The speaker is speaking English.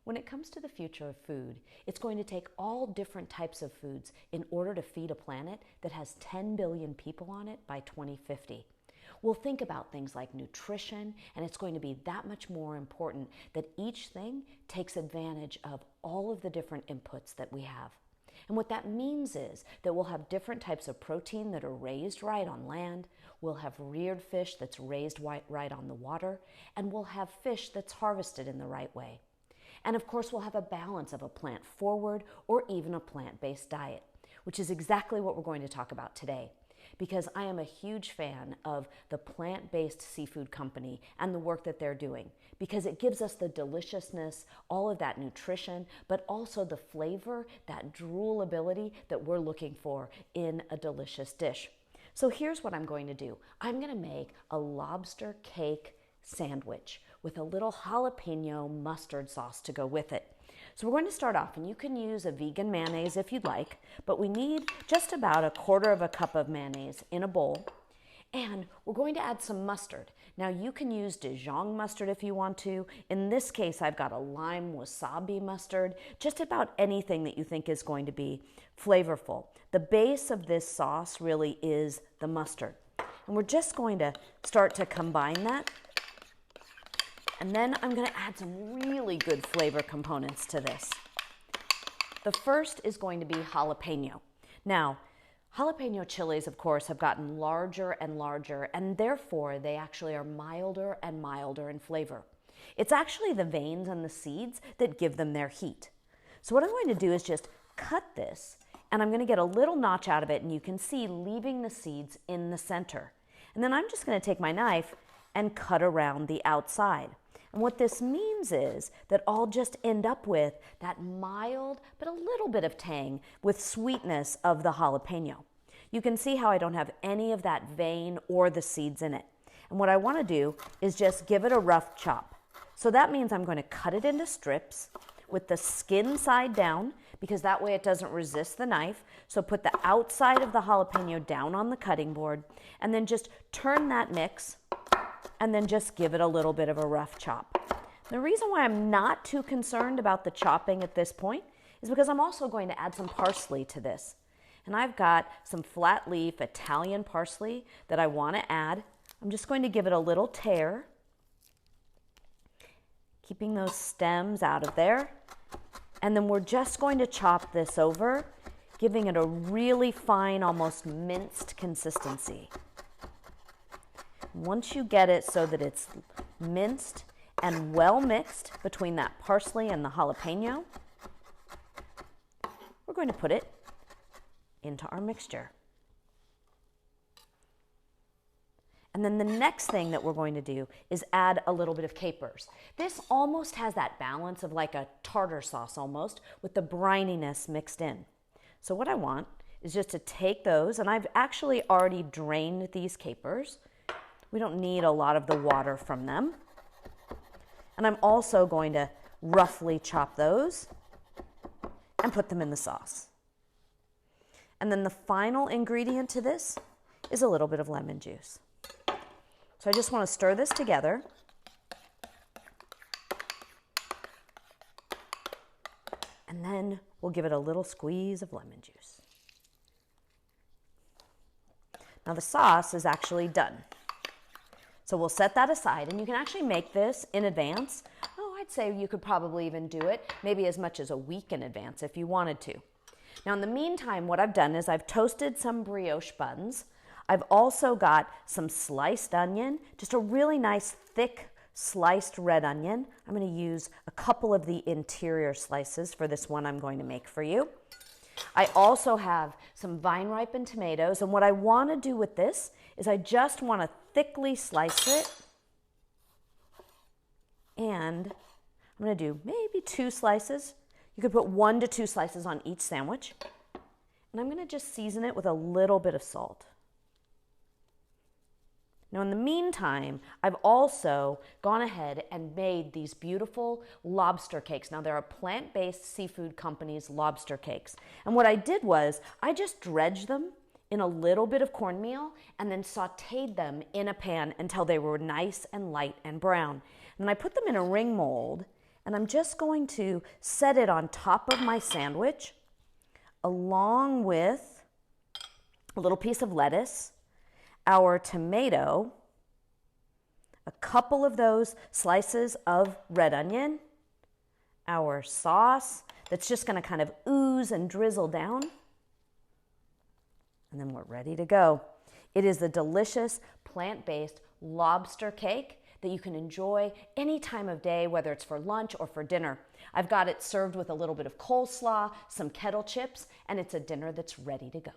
When it comes to the future of food, it's going to take all different types of foods in order to feed a planet that has 10 billion people on it by 2050. We'll think about things like nutrition, and it's going to be that much more important that each thing takes advantage of all of the different inputs that we have. And what that means is that we'll have different types of protein that are raised right on land, we'll have reared fish that's raised right on the water, and we'll have fish that's harvested in the right way. And of course, we'll have a balance of a plant-forward or even a plant-based diet, which is exactly what we're going to talk about today. Because I am a huge fan of the plant-based seafood company and the work that they're doing, because it gives us the deliciousness, all of that nutrition, but also the flavor, that droolability that we're looking for in a delicious dish. So here's what I'm going to do. I'm going to make a lobster cake sandwich with a little jalapeno mustard sauce to go with it. So we're going to start off, and you can use a vegan mayonnaise if you'd like, but we need just about 1/4 cup of mayonnaise in a bowl, and we're going to add some mustard. Now you can use Dijon mustard if you want to. In this case, I've got a lime wasabi mustard, just about anything that you think is going to be flavorful. The base of this sauce really is the mustard, and we're just going to start to combine that. And then I'm going to add some really good flavor components to this. The first is going to be jalapeno. Now, jalapeno chilies, of course, have gotten larger and larger, and therefore they actually are milder and milder in flavor. It's actually the veins and the seeds that give them their heat. So what I'm going to do is just cut this, and I'm going to get a little notch out of it, and you can see leaving the seeds in the center. And then I'm just going to take my knife and cut around the outside. And what this means is that I'll just end up with that mild, but a little bit of tang with sweetness of the jalapeno. You can see how I don't have any of that vein or the seeds in it. And what I want to do is just give it a rough chop. So that means I'm going to cut it into strips with the skin side down, because that way it doesn't resist the knife. So put the outside of the jalapeno down on the cutting board, and then just turn that mix, and then just give it a little bit of a rough chop. The reason why I'm not too concerned about the chopping at this point is because I'm also going to add some parsley to this. And I've got some flat leaf Italian parsley that I want to add. I'm just going to give it a little tear, keeping those stems out of there. And then we're just going to chop this over, giving it a really fine, almost minced consistency. Once you get it so that it's minced and well mixed between that parsley and the jalapeno, we're going to put it into our mixture. And then the next thing that we're going to do is add a little bit of capers. This almost has that balance of like a tartar sauce almost, with the brininess mixed in. So what I want is just to take those, and I've actually already drained these capers. We don't need a lot of the water from them. And I'm also going to roughly chop those and put them in the sauce. And then the final ingredient to this is a little bit of lemon juice. So I just want to stir this together. And then we'll give it a little squeeze of lemon juice. Now the sauce is actually done. So we'll set that aside, and you can actually make this in advance. Oh, I'd say you could probably even do it maybe as much as a week in advance if you wanted to. Now in the meantime, what I've done is I've toasted some brioche buns. I've also got some sliced onion, just a really nice thick sliced red onion. I'm going to use a couple of the interior slices for this one I'm going to make for you. I also have some vine-ripened tomatoes, and what I want to do with this is I just want to thickly slice it, and I'm going to do maybe 2 slices. You could put 1 to 2 slices on each sandwich, and I'm going to just season it with a little bit of salt. Now in the meantime, I've also gone ahead and made these beautiful lobster cakes. Now they're a plant-based seafood company's lobster cakes. And what I did was I just dredged them in a little bit of cornmeal and then sautéed them in a pan until they were nice and light and brown. And I put them in a ring mold, And I'm just going to set it on top of my sandwich along with a little piece of lettuce, our tomato, a couple of those slices of red onion, our sauce that's just going to kind of ooze and drizzle down. And then we're ready to go. It is the delicious plant-based lobster cake that you can enjoy any time of day, whether it's for lunch or for dinner. I've got it served with a little bit of coleslaw, some kettle chips, and it's a dinner that's ready to go.